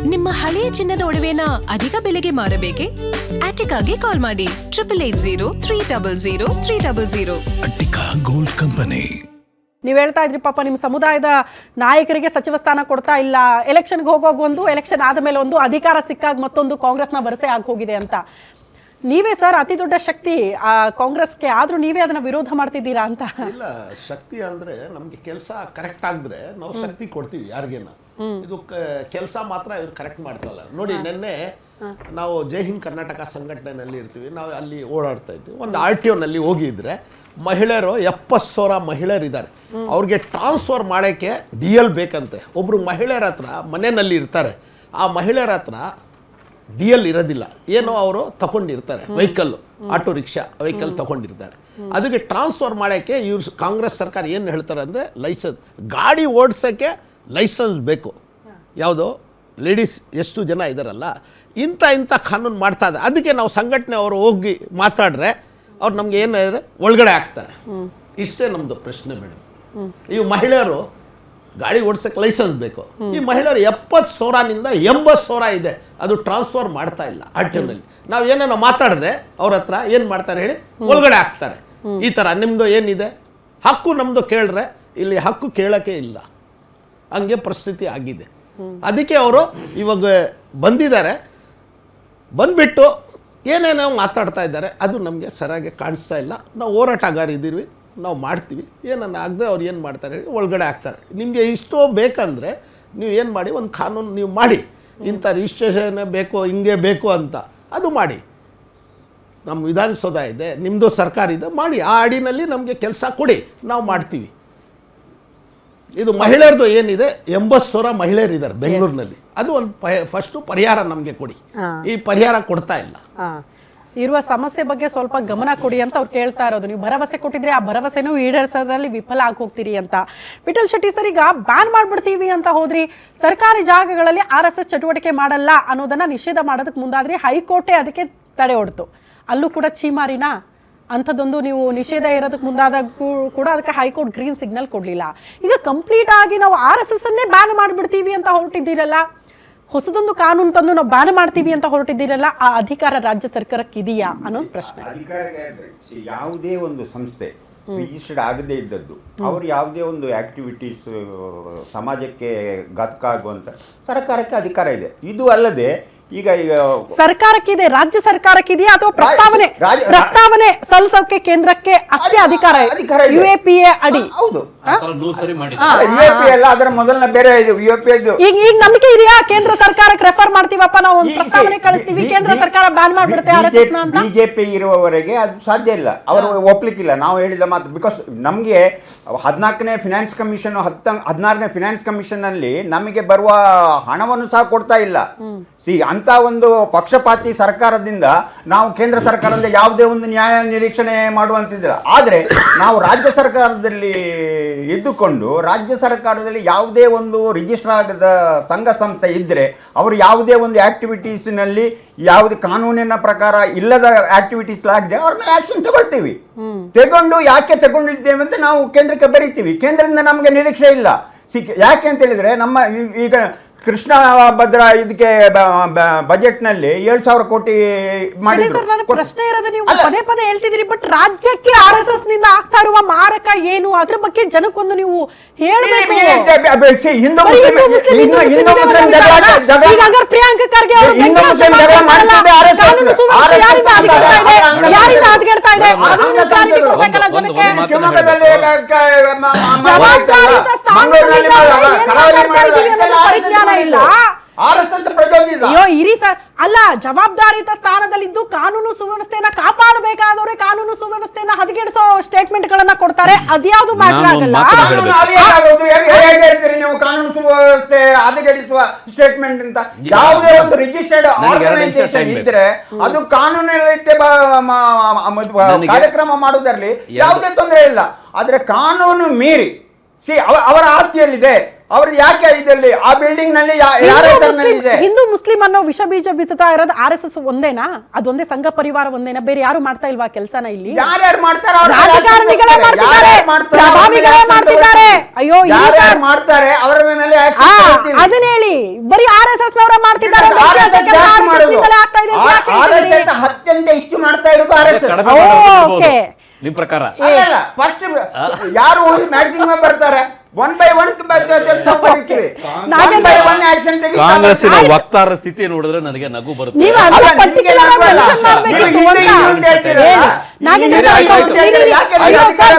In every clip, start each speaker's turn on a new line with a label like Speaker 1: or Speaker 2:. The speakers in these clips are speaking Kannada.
Speaker 1: ನಿಮ್ಮ ಹಳೆಯ ಚಿನ್ನದ ಒಡವೆನ ಅಧಿಕ ಬೆಲೆಗೆ ಮಾರಬೇಕೆ? ಆಟಿಕಾಗೆ ಕಾಲ್ ಮಾಡಿ 8880
Speaker 2: ಅಟ್ಟಿಕಾ ಗೋಲ್ಡ್ ಕಂಪನಿ.
Speaker 3: ನೀವು ಹೇಳ್ತಾ ಇದ್ರಿ ಪಾಪ ನಿಮ್ಮ ಸಮುದಾಯದ ನಾಯಕರಿಗೆ ಸಚಿವ ಸ್ಥಾನ ಕೊಡ್ತಾ ಇಲ್ಲ, ಎಲೆಕ್ಷನ್ಗೆ ಹೋಗುವಾಗ ಒಂದು, ಎಲೆಕ್ಷನ್ ಆದಮೇಲೆ ಒಂದು, ಅಧಿಕಾರ ಸಿಕ್ಕಾಗ ಮತ್ತೊಂದು, ಕಾಂಗ್ರೆಸ್ನ ಭರಸೆ ಆಗಿ ಹೋಗಿದೆ ಅಂತ. ನೀವೇ ಸರ್ ಅತಿ ದೊಡ್ಡ ಶಕ್ತಿ ಕಾಂಗ್ರೆಸ್ಗೆ, ಆದ್ರೂ ನೀವೇ ಅದನ್ನ ವಿರೋಧ ಮಾಡ್ತಿದ್ದೀರಾ ಅಂತ.
Speaker 4: ಇಲ್ಲ, ಶಕ್ತಿ ಅಂದ್ರೆ ನಮ್ಗೆ ಕೆಲಸ ಕರೆಕ್ಟ್ ಆಗಿದ್ರೆ ನಾವು ಶಕ್ತಿ ಕೊಡ್ತೀವಿ ಯಾರಿಗೇನ. ಇದು ಕೆಲಸ ಮಾತ್ರ ಇವ್ರು ಕರೆಕ್ಟ್ ಮಾಡ್ತಲ್ಲ. ನೋಡಿ, ನಿನ್ನೆ ನಾವು ಜೈ ಹಿಂದ್ ಕರ್ನಾಟಕ ಸಂಘಟನೆಯಲ್ಲಿ ಇರ್ತೀವಿ, ನಾವು ಅಲ್ಲಿ ಓಡಾಡ್ತಾ ಇದ್ವಿ. ಒಂದು RTO ನಲ್ಲಿ ಹೋಗಿದ್ರೆ ಮಹಿಳೆಯರು 70,000 ಮಹಿಳೆಯರಿದ್ದಾರೆ. ಅವ್ರಿಗೆ ಟ್ರಾನ್ಸ್ಫರ್ ಮಾಡೋಕ್ಕೆ DL ಬೇಕಂತೆ. ಒಬ್ರು ಮಹಿಳೆಯರ ಹತ್ರ ಮನೆಯಲ್ಲಿ ಇರ್ತಾರೆ, ಆ ಮಹಿಳೆಯರ ಹತ್ರ DL ಇರೋದಿಲ್ಲ, ಏನೋ ಅವರು ತಗೊಂಡಿರ್ತಾರೆ, ವೆಹಿಕಲ್, ಆಟೋ ರಿಕ್ಷಾ ವೆಹಿಕಲ್ ತಗೊಂಡಿರ್ತಾರೆ. ಅದಕ್ಕೆ ಟ್ರಾನ್ಸ್ಫರ್ ಮಾಡೋಕ್ಕೆ ಇವ್ರು ಕಾಂಗ್ರೆಸ್ ಸರ್ಕಾರ ಏನು ಹೇಳ್ತಾರೆ ಅಂದರೆ, ಲೈಸೆನ್ಸ್, ಗಾಡಿ ಓಡಿಸೋಕ್ಕೆ ಲೈಸೆನ್ಸ್ ಬೇಕು. ಯಾವುದು ಲೇಡೀಸ್ ಎಷ್ಟು ಜನ ಇದ್ದಾರಲ್ಲ, ಇಂಥ ಕಾನೂನು ಮಾಡ್ತಾ ಇದೆ. ಅದಕ್ಕೆ ನಾವು ಸಂಘಟನೆ ಅವರು ಹೋಗಿ ಮಾತಾಡ್ರೆ ಅವ್ರು ನಮ್ಗೆ ಏನು ಒಳಗಡೆ ಹಾಕ್ತಾರೆ. ಇಷ್ಟೇ ನಮ್ಮದು ಪ್ರಶ್ನೆ ಮೇಡಮ್. ಈ ಮಹಿಳೆಯರು ಗಾಡಿ ಓಡಿಸೋಕ್ಕೆ ಲೈಸೆನ್ಸ್ ಬೇಕು. ಈ ಮಹಿಳೆಯರು 70,000ನಿಂದ 80,000 ಇದೆ, ಅದು ಟ್ರಾನ್ಸ್ಫರ್ ಮಾಡ್ತಾ ಇಲ್ಲ RTOನಲ್ಲಿ. ನಾವು ಏನೇನೋ ಮಾತಾಡಿದ್ರೆ ಅವ್ರ ಹತ್ರ ಏನು ಮಾಡ್ತಾರೆ ಹೇಳಿ, ಒಳಗಡೆ ಹಾಕ್ತಾರೆ. ಈ ಥರ ನಿಮ್ಮದು ಏನಿದೆ ಹಕ್ಕು ನಮ್ಮದು ಕೇಳಿದ್ರೆ ಇಲ್ಲಿ ಹಕ್ಕು ಕೇಳೋಕ್ಕೆ ಇಲ್ಲ, ಹಂಗೆ ಪರಿಸ್ಥಿತಿ ಆಗಿದೆ. ಅದಕ್ಕೆ ಅವರು ಇವಾಗ ಬಂದಿದ್ದಾರೆ, ಬಂದ್ಬಿಟ್ಟು ಏನೇನೋ ಮಾತಾಡ್ತಾ ಇದ್ದಾರೆ, ಅದು ನಮಗೆ ಸರಿಯಾಗಿ ಕಾಣಿಸ್ತಾ ಇಲ್ಲ. ನಾವು ಹೋರಾಟಗಾರಿದ್ದೀವಿ, ನಾವು ಮಾಡ್ತೀವಿ. ಏನನ್ನ ಆಗದೆ ಅವ್ರು ಏನು ಮಾಡ್ತಾರೆ ಹೇಳಿ ಒಳಗಡೆ ಹಾಕ್ತಾರೆ. ನಿಮಗೆ ಇಷ್ಟೋ ಬೇಕಂದರೆ ನೀವು ಏನು ಮಾಡಿ, ಒಂದು ಕಾನೂನು ನೀವು ಮಾಡಿ, ಇಂಥ ರಿಜಿಸ್ಟ್ರೇಷನ್ ಬೇಕು, ಹಿಂಗೆ ಬೇಕು ಅಂತ ಅದು ಮಾಡಿ. ನಮ್ಮ ವಿಧಾನಸೌಧ ಇದೆ, ನಿಮ್ಮದು ಸರ್ಕಾರ ಇದೆ, ಮಾಡಿ. ಆ ಅಡಿನಲ್ಲಿ ನಮಗೆ ಕೆಲಸ ಕೊಡಿ, ನಾವು ಮಾಡ್ತೀವಿ. ಇದು ಮಹಿಳೆಯರದು ಏನಿದೆ, 80,000 ಮಹಿಳೆಯರಿದ್ದಾರೆ ಬೆಂಗಳೂರಿನಲ್ಲಿ. ಅದು ಒಂದು ಫಸ್ಟು ಪರಿಹಾರ ನಮಗೆ ಕೊಡಿ. ಈ ಪರಿಹಾರ ಕೊಡ್ತಾ ಇಲ್ಲ.
Speaker 3: ಇರುವ ಸಮಸ್ಯೆ ಬಗ್ಗೆ ಸ್ವಲ್ಪ ಗಮನ ಕೊಡಿ ಅಂತ ಅವ್ರು ಕೇಳ್ತಾ ಇರೋದು. ನೀವು ಭರವಸೆ ಕೊಟ್ಟಿದ್ರೆ ಆ ಭರವಸೆನೂ ಈಡೇರಿಸೋದ್ರಲ್ಲಿ ವಿಫಲ ಆಗಿ ಹೋಗ್ತೀರಿ ಅಂತ. ವಿಠಲ್ ಶೆಟ್ಟಿ ಸರ್, ಈಗ ಬ್ಯಾನ್ ಮಾಡ್ಬಿಡ್ತೀವಿ ಅಂತ ಹೋದ್ರಿ, ಸರ್ಕಾರಿ ಜಾಗಗಳಲ್ಲಿ RSS ಚಟುವಟಿಕೆ ಮಾಡಲ್ಲ ಅನ್ನೋದನ್ನ ನಿಷೇಧ ಮಾಡೋದಕ್ಕೆ ಮುಂದಾದ್ರಿ, ಹೈಕೋರ್ಟೇ ಅದಕ್ಕೆ ತಡೆ ಹೊಡ್ತು. ಅಲ್ಲೂ ಕೂಡ ಚೀಮಾರಿನ ಅಂಥದ್ದೊಂದು ನೀವು ನಿಷೇಧ ಇರೋದಕ್ಕೆ ಮುಂದಾದಾಗ ಕೂಡ ಅದಕ್ಕೆ ಹೈಕೋರ್ಟ್ ಗ್ರೀನ್ ಸಿಗ್ನಲ್ ಕೊಡಲಿಲ್ಲ. ಈಗ ಕಂಪ್ಲೀಟ್ ಆಗಿ ನಾವು RSS ಅನ್ನೇ ಬ್ಯಾನ್ ಮಾಡಿಬಿಡ್ತೀವಿ ಅಂತ ಹೊರಟಿದ್ದೀರಲ್ಲ, ಹೊಸದೊಂದು ಕಾನೂನು ತಂದು ನಾವು ಬ್ಯಾನ್ ಮಾಡ್ತೀವಿ ಅಂತ ಹೊರಟಿದ್ದೀರಲ್ಲ, ಆ ಅಧಿಕಾರ ರಾಜ್ಯ ಸರ್ಕಾರಕ್ಕೆ ಇದೆಯಾ ಅನ್ನೋದು ಪ್ರಶ್ನೆ.
Speaker 5: ಯಾವುದೇ ಒಂದು ಸಂಸ್ಥೆ ರಿಜಿಸ್ಟರ್ಡ್ ಆಗದೇ ಇದ್ದದ್ದು, ಅವರು ಯಾವುದೇ ಒಂದು ಆಕ್ಟಿವಿಟೀಸ್ ಸಮಾಜಕ್ಕೆ ಘಾತಕ ಆಗುವಂತ ಸರ್ಕಾರಕ್ಕೆ ಅಧಿಕಾರ ಇದೆ. ಇದು ಅಲ್ಲದೆ ಈಗ
Speaker 3: ಸರ್ಕಾರಕ್ಕಿದೆ, ರಾಜ್ಯ ಸರ್ಕಾರಕ್ಕಿದೆಯಾ ಅಥವಾ ಪ್ರಸ್ತಾವನೆ ಸಲ್ಲಿಸೋಕೆ ಕೇಂದ್ರಕ್ಕೆ ಅಷ್ಟೇ ಅಧಿಕಾರ UAPA ಅಡಿ?
Speaker 5: ಹೌದು, ಅದರ ಮೊದಲನೇ ಬೇರೆ
Speaker 3: ಈಗ ನಂಬಿಕೆ ಇದೆಯಾ? ಕೇಂದ್ರ ಸರ್ಕಾರಕ್ಕೆ ರೆಫರ್ ಮಾಡ್ತೀವಪ್ಪ, ನಾವು ಒಂದು ಪ್ರಸ್ತಾವನೆ ಕಳಿಸ್ತೀವಿ, ಕೇಂದ್ರ ಸರ್ಕಾರ ಬ್ಯಾನ್ ಮಾಡ್ಬಿಡುತ್ತೆ RSS ಅಂತ.
Speaker 5: BJP ಇರುವವರೆಗೆ ಅದು ಸಾಧ್ಯ ಇಲ್ಲ, ಅವರು ಒಪ್ಲಿಕ್ಕಿಲ್ಲ ನಾವು ಹೇಳಿದ ಮಾತು. ಬಿಕಾಸ್ ನಮಗೆ 14ನೇ ಫಿನಾನ್ಸ್ ಕಮಿಷನ್ 16ನೇ ಫಿನಾನ್ಸ್ ಕಮಿಷನ್ ಅಲ್ಲಿ ನಮಗೆ ಬರುವ ಹಣವನ್ನು ಸಹ ಕೊಡ್ತಾ ಇಲ್ಲ. ಅಂತ ಒಂದು ಪಕ್ಷಪಾತಿ ಸರ್ಕಾರದಿಂದ ನಾವು ಕೇಂದ್ರ ಸರ್ಕಾರದಿಂದ ಯಾವುದೇ ಒಂದು ನ್ಯಾಯ ನಿರೀಕ್ಷಣೆ ಮಾಡುವಂತಿದ್ದಿಲ್ಲ. ಆದರೆ ನಾವು ರಾಜ್ಯ ಸರ್ಕಾರದಲ್ಲಿ ಇದ್ದುಕೊಂಡು ರಾಜ್ಯ ಸರ್ಕಾರದಲ್ಲಿ ಯಾವುದೇ ಒಂದು ರಿಜಿಸ್ಟರ್ ಆಗದ ಸಂಘ ಸಂಸ್ಥೆ ಇದ್ದರೆ ಅವರು ಯಾವುದೇ ಒಂದು ಆಕ್ಟಿವಿಟೀಸ್ನಲ್ಲಿ ಯಾವುದೇ ಕಾನೂನಿನ ಪ್ರಕಾರ ಇಲ್ಲದ ಆಕ್ಟಿವಿಟೀಸ್ ಆಗಿದೆ ಅವ್ರನ್ನ ಆಕ್ಷನ್ ತಗೊಳ್ತೀವಿ. ತಗೊಂಡು ಯಾಕೆ ತಗೊಂಡಿದ್ದೇವೆ ಅಂತ ನಾವು ಕೇಂದ್ರಕ್ಕೆ ಬರೀತೀವಿ. ಕೇಂದ್ರದಿಂದ ನಮಗೆ ನಿರೀಕ್ಷೆ ಇಲ್ಲ. ಯಾಕೆ ಅಂತ ಹೇಳಿದ್ರೆ, ನಮ್ಮ ಈಗ ಕೃಷ್ಣ ಭದ್ರಾ ಇದಕ್ಕೆ ಬಜೆಟ್ ನಲ್ಲಿ 7,000 ಕೋಟಿ ಮಾಡಿದ್ರು.
Speaker 3: ಪ್ರಶ್ನೆ ಇರೋದು, ನೀವು ಪದೇ ಪದೇ ಹೇಳ್ತಿದ್ದೀರಿ, ಬಟ್ ರಾಜ್ಯಕ್ಕೆ RSS ನಿಂದ ಆಗ್ತಾ ಇರುವ ಮಾರಕ ಏನು, ಅದ್ರ ಬಗ್ಗೆ ಜನಕ್ಕೊಂದು ನೀವು ಹೇಳಬೇಕು. ಪ್ರಿಯಾಂಕ ಖರ್ಗೆ ಅವರು ಇಲ್ಲ. ಅಯ್ಯೋ ಇರಿ ಸರ್, ಅಲ್ಲ, ಜವಾಬ್ದಾರಿತ ಸ್ಥಾನದಲ್ಲಿದ್ದು ಕಾನೂನು ಸುವ್ಯವಸ್ಥೆಯನ್ನ ಕಾಪಾಡಬೇಕಾದವರೇ ಕಾನೂನು ಸುವ್ಯವಸ್ಥೆಯನ್ನ ಹದಗೆಡಿಸೋ ಸ್ಟೇಟ್ಮೆಂಟ್ ಗಳನ್ನ ಕೊಡ್ತಾರೆ. ಅದ್ಯಾವುದು ಮ್ಯಾಟರ್ ಆಗಲ್ಲ.
Speaker 5: ನೀವು ಕಾನೂನು ಸುವ್ಯವಸ್ಥೆ ಹದಗೆಡಿಸುವ ಸ್ಟೇಟ್ಮೆಂಟ್ ಅಂತ ಯಾವುದೇ ಒಂದು ರಿಜಿಸ್ಟರ್ಡ್ ಆರ್ಗನೈಸೇಷನ್ ಇದ್ರೆ ಅದು ಕಾನೂನು ರೀತಿಯ ಕಾರ್ಯಕ್ರಮ ಮಾಡುವುದರಲ್ಲಿ ಯಾವುದೇ ತೊಂದರೆ ಇಲ್ಲ. ಆದ್ರೆ ಕಾನೂನು ಮೀರಿ ಅವರ ಆಸ್ತಿಯಲ್ಲಿದೆ, ಅವ್ರು ಯಾಕೆ ಇದರಲ್ಲಿ ಆ ಬಿಲ್ಡಿಂಗ್ ನಲ್ಲಿ ಯಾರ ಹೆಸರಿನಲ್ಲಿ ಇದೆ?
Speaker 3: ಹಿಂದೂ ಮುಸ್ಲಿಂ ಅನ್ನೋ ವಿಷ ಬೀಜ ಬಿತ್ತುತ್ತಾ ಇರೋದು RSS ಒಂದೇನಾ? ಅದೊಂದೇ ಸಂಘ ಪರಿವಾರ ಒಂದೇನಾ? ಬೇರೆ ಯಾರು ಮಾಡ್ತಾ ಇಲ್ವಾ ಕೆಲಸನ ಇಲ್ಲಿ?
Speaker 5: ಯಾರ್ಯಾರು ಮಾಡ್ತಾರೆ?
Speaker 3: ರಾಜಕಾರಣಿಗಳೇ ಮಾಡ್ತಿದ್ದಾರೆ, ಪ್ರಭಾವಿಗಳೇ ಮಾಡ್ತಿದ್ದಾರೆ. ಅಯ್ಯೋ
Speaker 5: ಯಾರ್ಯಾರು ಮಾಡ್ತಾರೆ ಅವರ ಮೇಲೆ action ತಗೊಳ್ತೀವಿ.
Speaker 3: ಅದನ್ನ ಹೇಳಿ, ಬರೀ RSS ನವರ ಮಾಡ್ತಿದ್ದಾರೆ.
Speaker 5: RSS ಅತ್ಯಂತ ಹೆಚ್ಚು ಮಾಡ್ತಾ ಇರೋದು RSS.
Speaker 3: ಓಕೆ,
Speaker 6: ನಿಮ್ ಪ್ರಕಾರ
Speaker 5: ಅಲ್ಲ, ಫಸ್ಟ್ ಯಾರು ಮ್ಯಾಕ್ಸಿಮಮ್ ಬರ್ತಾರೆ, 1 by 1
Speaker 6: ಕಾಂಗ್ರೆಸ್ಸಿನ ವಕ್ತಾರರ ಸ್ಥಿತಿ ನೋಡಿದ್ರೆ ನನಗೆ ನಗು ಬರುತ್ತೆ.
Speaker 3: ನೀವು ಅದನ್ನ particular ಆಗಿ mention ಮಾಡ್ಬೇಕಿತ್ತು ಅಂತ. ಹೇಳಿ. ನಾಗೇಂದ್ರ ಸರ್,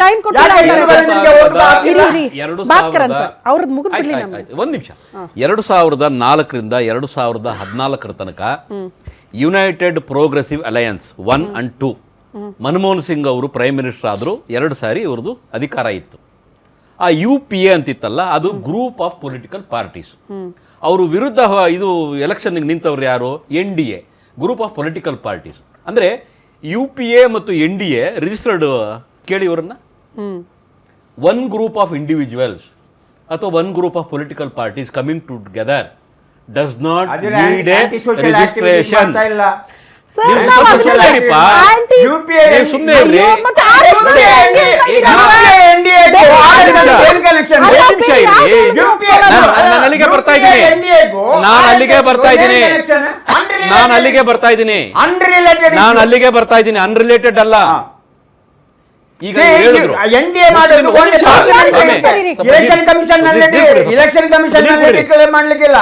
Speaker 3: ಟೈಮ್ ಕೊಟ್ಟಿಲ್ಲ. ಭಾಸ್ಕರನ್ ಸರ್ ಅವ್ರದ್ದು ಮುಗಿದು ಬಿಡ್ಲಿ ನಮ್ಗೆ.
Speaker 6: ಒಂದ್ ನಿಮಿಷ. 2004ರಿಂದ 2014 ತನಕ United progressive alliance 1 and 2 Manmohan Singh ಅವರು ಪ್ರೈಮ್ ಮಿನಿಸ್ಟರ್ ಆದರೂ 2 ಸಾರಿ ಇವ್ರದ್ದು ಅಧಿಕಾರ ಇತ್ತು. ಆ UPA ಅಂತಿತ್ತಲ್ಲ, ಅದು ಗ್ರೂಪ್ ಆಫ್ ಪೊಲಿಟಿಕಲ್ ಪಾರ್ಟೀಸ್. ಅವರು ವಿರುದ್ಧ ಇದು ಎಲೆಕ್ಷನ್ಗೆ ನಿಂತವ್ರು ಯಾರು? NDA, group of political parties. ಅಂದರೆ UPA ಮತ್ತು NDA ರಿಜಿಸ್ಟರ್ಡ್, ಕೇಳಿ ಇವರನ್ನ, 1 ಗ್ರೂಪ್ ಆಫ್ ಇಂಡಿವಿಜುವಲ್ಸ್ ಅಥವಾ 1 group of political parties coming together does not need A registration. Unrelated ಅಲ್ಲ. ಈಗ ಹೇಳಿದ್ರು
Speaker 5: ಎಲೆಕ್ಷನ್ ಕಮಿಷನ್ ಮಾಡ್ಲಿಕ್ಕಿಲ್ಲ.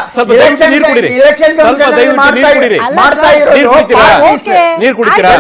Speaker 6: ನೀರು ಕುಡಿತೀರಾ?